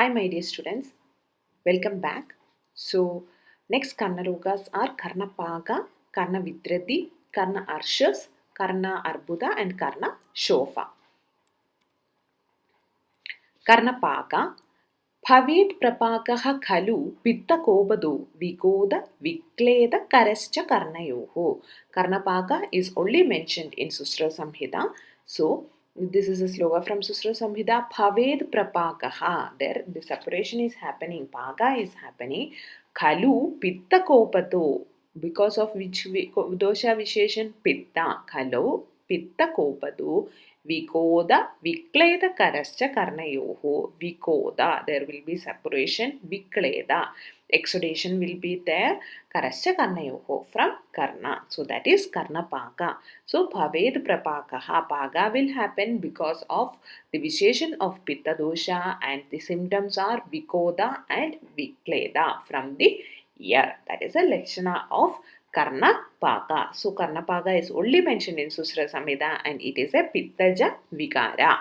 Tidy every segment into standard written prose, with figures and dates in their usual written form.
Hi, my dear students. Welcome back. So, next Karna Rogas are Karna Paga, Karna Vidradi, Karna Arshas, Karna Arbuda, and Karna Shofa. Karna Paga. Bhavet prapakah khalu pittakopadho vigoda vikleda karascha karnayoho. Karnapaka is only mentioned in Susra Samhita. So, this is a sloga from Susra Samhita. Bhavet prapakaha. There, the separation is happening. Paga is happening. Khalu pittakopadho. Because of which dosha visheshan pitta. Khalu pittakopadho. Vikoda, Vikleda Karascha Karnayoho, Vikoda, there will be separation, Vikleda, exudation will be there, Karascha Karnayoho from Karna. So that is Karna Paga. So Bhaved Prapakaha, Paga will happen because of the visheshan of Pitta dosha and the symptoms are Vikoda and Vikleda from the ear. That is a Lakshana of Karnapaga. So Karnapaga is only mentioned in Susra Samhita and it is a Pittaja Vikara.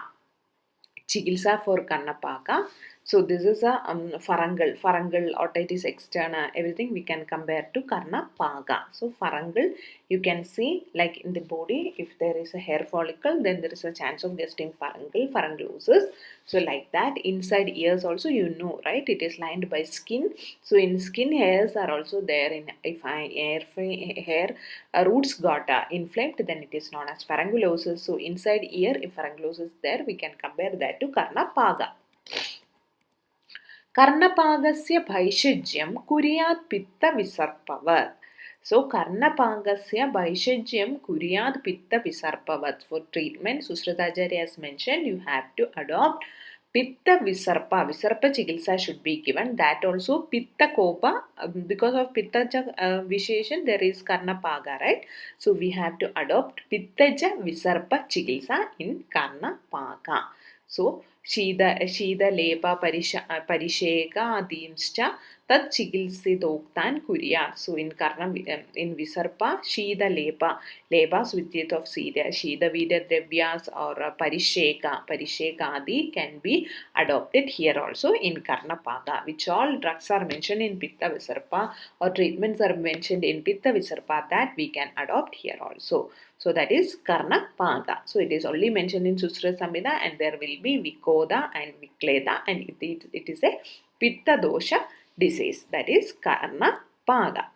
Chikilsa for Karnapaga. So this is a pharyngeal otitis externa, everything we can compare to Karnapaga. So pharyngeal, you can see like in the body, if there is a hair follicle, then there is a chance of getting pharyngosis. So like that, inside ears also you know, right? It is lined by skin. So in skin, hairs are also there. In if hair roots got inflamed, then it is known as pharyngulosis. So inside ear, if pharyngulosis is there, we can compare that to Karnapaga. Karnapagasya bhaishajyam kuryat pitta visarpavat. So Karnapagasya bhaishajyam kuryat pitta visarpavat. For treatment, Susratacharya has mentioned you have to adopt Pitta Visarpa. Visarpa Chikilsa should be given. That also Pitta Kopa. Because of Pitta Visheshan, there is Karnapaga, right? So we have to adopt Pittaja Visarpa Chikilsa in Karnapaga. So शीतलेप परिषेकादींश्च तच्चिकित्सितोक्तान् कुर्यात्. So in Karna, in Visarpa, Lepa with the of Shida Dravyas or Parishekadi can be adopted here also in Karnapaga. Which all drugs are mentioned in Pitta Visarpa or treatments are mentioned in Pitta Visarpa that we can adopt here also. So that is Karnapaga. So it is only mentioned in Susra Samhita and there will be Vikoda and Vikleda and it is a Pitta dosha disease. That is Karnapaga.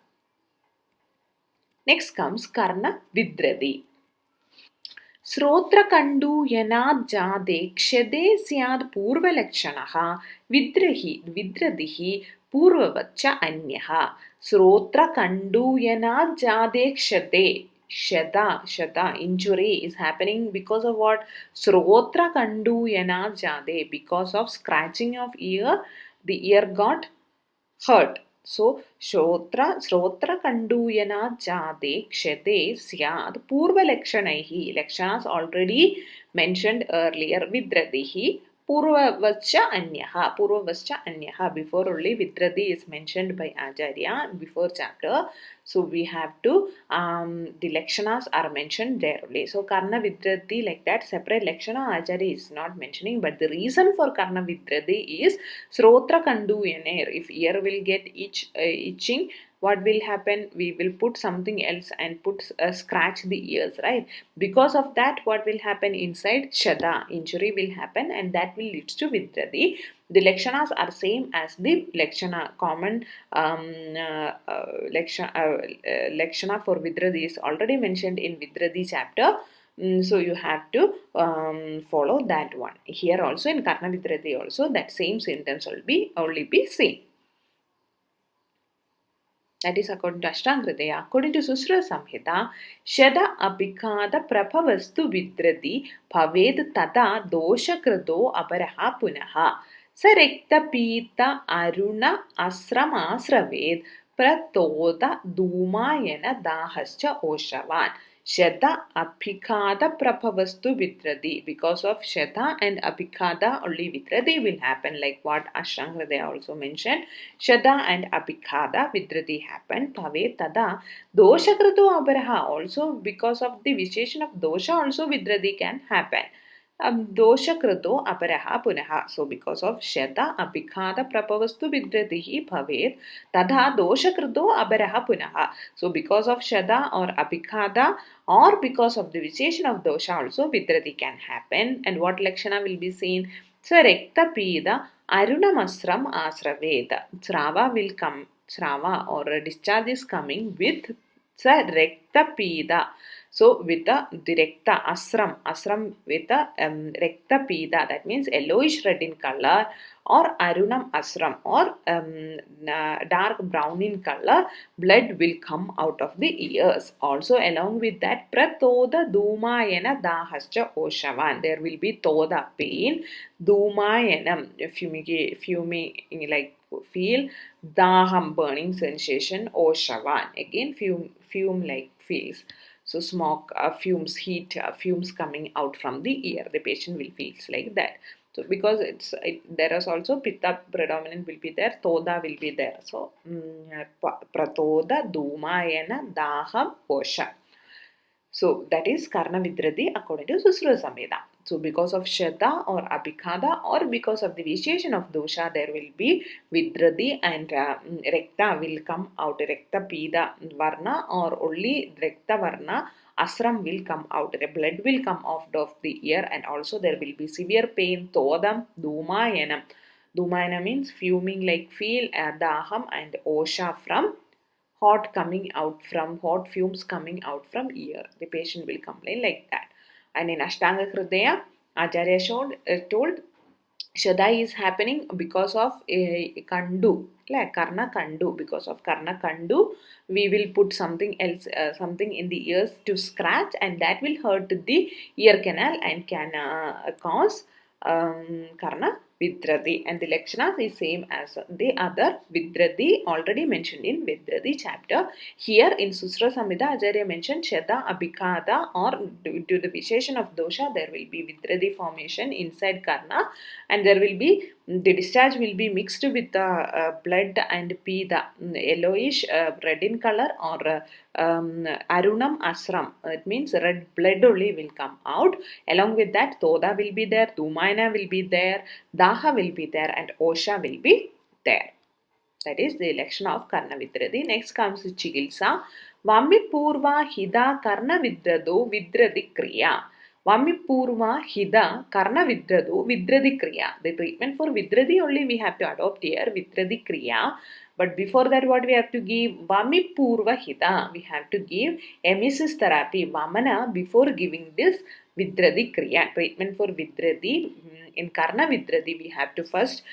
Next comes Karna Vidradi. श्रोत्रकण्डूयनाज्जाते क्षदे स्यात् पूर्वलक्षणः विद्रदिः पूर्ववच्च अन्यः. श्रोत्रकण्डूयनाज्जाते क्षते. Shada injury is happening because of what? Srotra Kanduyana Jade, because of scratching of ear, the ear got hurt. So Srotra Kanduyana Jade Kshede Syad Purva Lakshanaihi. Lakshanas already mentioned earlier. Vidradihi Purvavascha Anyaha. Before only Vidradi is mentioned by Acharya before chapter. So we have to the Lakshanas are mentioned there only. So Karna Vidradi like that separate Lakshana Acharya is not mentioning, but the reason for Karna Vidradi is Srotra Kanduyaner. If ear will get itching, what will happen? We will put something else and scratch the ears, right? Because of that, what will happen inside? Shada, injury will happen and that will lead to Vidradi. The Lakshanas are same as the Lakshana, common Lakshana for Vidradi is already mentioned in Vidradi chapter. So you have to follow that one. Here also in Karna Vidradi also that same sentence will only be same. That is according to Ashtangridaya. According to Susra Samhita, Shada Abhikada Prabhavastu Vidradi Bhaved Tada Dosha Krado Aparaha Punaha. Sarekta Pita Aruna Asramasraved Pratoda Dumayana Dahascha Oshavan. Shada Abhikada Prabhavastu Vidradi. Because of Shada and Abhikada, only Vidradi will happen, like what Ashtangridaya also mentioned. Shada and Abhikada Vidradi happened. Bhave Tada Doshakrato Abaraha. Also because of the visheshan of dosha, also Vidradi can happen. दोषकृतो अपरः पुनः. So because of shata abhighata prabhavastu vidratihi bhavet तथा दोषकृतो अपरः पुनः. So because of shada or abhighata or because of the visheshan of dosha also vidrati can happen. And what lakshana will be seen? So rekta pida arunamasram asraveda. Srava will come. Srava or discharge is coming with sa rekta pida. So with the rekta asram with the rekta pida, that means yellowish red in color, or arunam asram, or dark brown in color, blood will come out of the ears. Also along with that, pratoda dhumayana dahascha oshavan, there will be toda pain, dhumayanam fuming like feel, daham burning sensation, oshavan again fume like feels. So smoke, fumes, heat, fumes coming out from the ear. The patient will feel like that. So because there is also pitta predominant will be there, toda will be there. So pratoda, dhumayana, daham, osha. So that is Karna Vidradi according to Susruta Samhita. So because of Shraddha or Abhighata or because of the vitiation of dosha, there will be Vidradi and Rekta will come out. Rekta Pida Varna or only Rekta Varna Asram will come out. The blood will come out of the ear and also there will be severe pain. Todam Dhumayanam. Dhumayana means fuming like feel, Daham and Osha from hot fumes coming out from ear. The patient will complain like that. And in Ashtanga Hridaya, Acharya told Shada is happening because of Kandu, like Karna Kandu. Because of Karna Kandu, we will put something else, something in the ears to scratch, and that will hurt the ear canal and can cause Karna Vidradi. And the Lakshanas is same as the other Vidradi already mentioned in Vidradi chapter. Here in Susra Samhita, Acharya mentioned Shada Abhighata, or due to the visheshan of dosha, there will be Vidradi formation inside Karna, and there will be the discharge will be mixed with the blood and pee, the yellowish red in color, or arunam asram. It means red blood only will come out. Along with that, toda will be there, dhumayana will be there, daha will be there, and osha will be there. That is the election of Karna Vidradi. Next comes Chigilsa. Vamipurva Hida Karna Vidrado Vidradi Kriya. Vamipurva Hida Karna Vidrado Vidradi Kriya. The treatment for Vidradi only we have to adopt here, Vidradi Kriya. But before that, what we have to give? Vamipurva Hida. We have to give emesis therapy, Vamana, before giving this Vidradi Kriya. Treatment for Vidradi. In Karna Vidradi, we have to first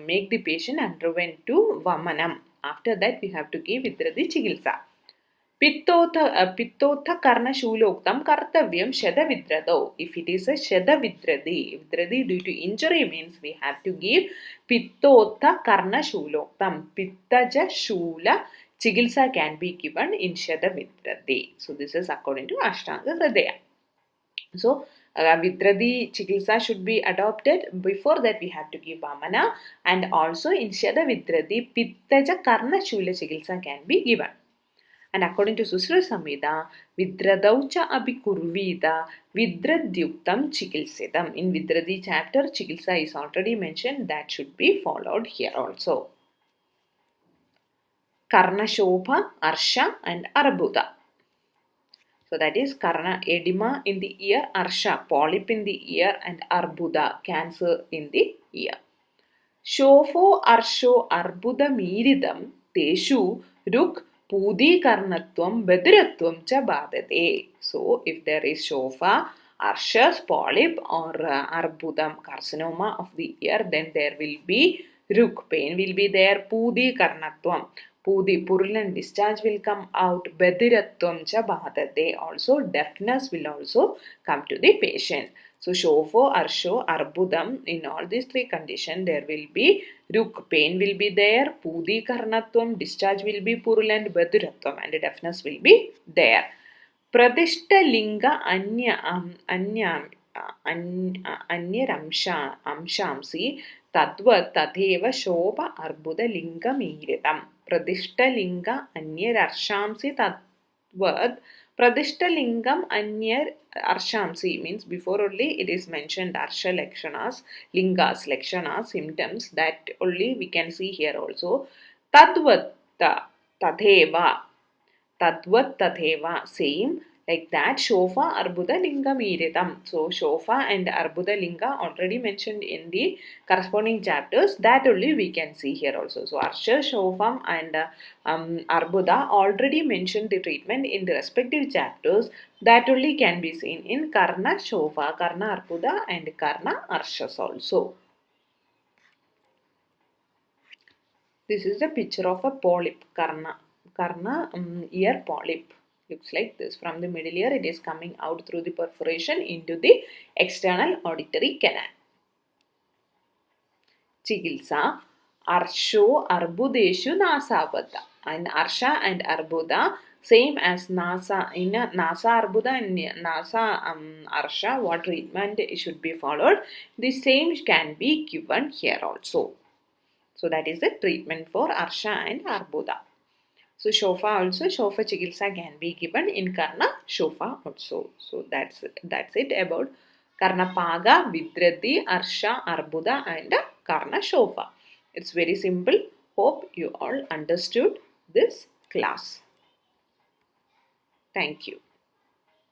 make the patient underwent to Vamanam. After that, we have to give Vidradi Chigilsa. Pittotha Karna Shuloktam Kartavyam Shada Vidrado. If it is a Shada Vidradi due to injury means we have to give Pittotha Karna Shuloktam. Pittaja Shula Chigilsa can be given in Shada Vidradi. So this is according to Ashtanga Hridaya. So Vidradi Chikilsa should be adopted. Before that, we have to give Vamana, and also in Shada Vidradi, Pittaja Karna Shula Chikilsa can be given. And according to Susra Samhita, Vidradaucha Abhikurvida Vidradyuktam Chikilsidam. In Vidradi chapter, Chikilsa is already mentioned, that should be followed here also. Karna Shobha, Arsha and Arbuda. So that is Karna edema in the ear, Arsha polyp in the ear, and Arbuda cancer in the ear. Shofo Arsho Arbuda Miridam Teshu Ruk Pudi Karnatvam Badiratvam cha Badate. So if there is Shofa, Arsha's polyp, or Arbudam carcinoma of the ear, then there will be Ruk pain will be there, Pudi Karnatvam. Pudi, purulent discharge will come out. Badiratvam cha bhadate. Also, deafness will also come to the patient. So, Shofo, Arsho, Arbudam, in all these three conditions, there will be Ruk, pain will be there. Pudi Karnatvam, discharge will be purulent. Badiratvam, and deafness will be there. Pradishta Linga Amshamsi Tadvat Tadeva Shobha Arbuda Linga Miritam. Pradishta Linga Anyarashamsi Tadvat Pradishta lingam anyar arshamsi means before only it is mentioned arsha lakshanas, lingas, lakshanas, symptoms that only we can see here also. Tadvatta, tadheva, Tadvat Tatheva, same like that. Shofa Arbuda Linga Miritam. So Shofa and Arbuda Linga already mentioned in the corresponding chapters. That only we can see here also. So Arsha, Shofam and Arbuda already mentioned the treatment in the respective chapters. That only can be seen in Karna Shofa, Karna Arbuda and Karna Arshas also. This is the picture of a polyp, Karna ear polyp. Looks like this. From the middle ear, it is coming out through the perforation into the external auditory canal. Chikilsa, Arsho Arbudeshu Nasabata. And Arsha and Arbuda, same as Nasa. In Nasa Arbuda and Nasa Arsha, what treatment should be followed? The same can be given here also. So that is the treatment for Arsha and Arbuda. So Shofa also, Shofa Chikilsa can be given in Karna Shofa also. So that's it about Karna Paga, Vidrati, Arsha, Arbuda and Karna Shofa. It's very simple. Hope you all understood this class. Thank you.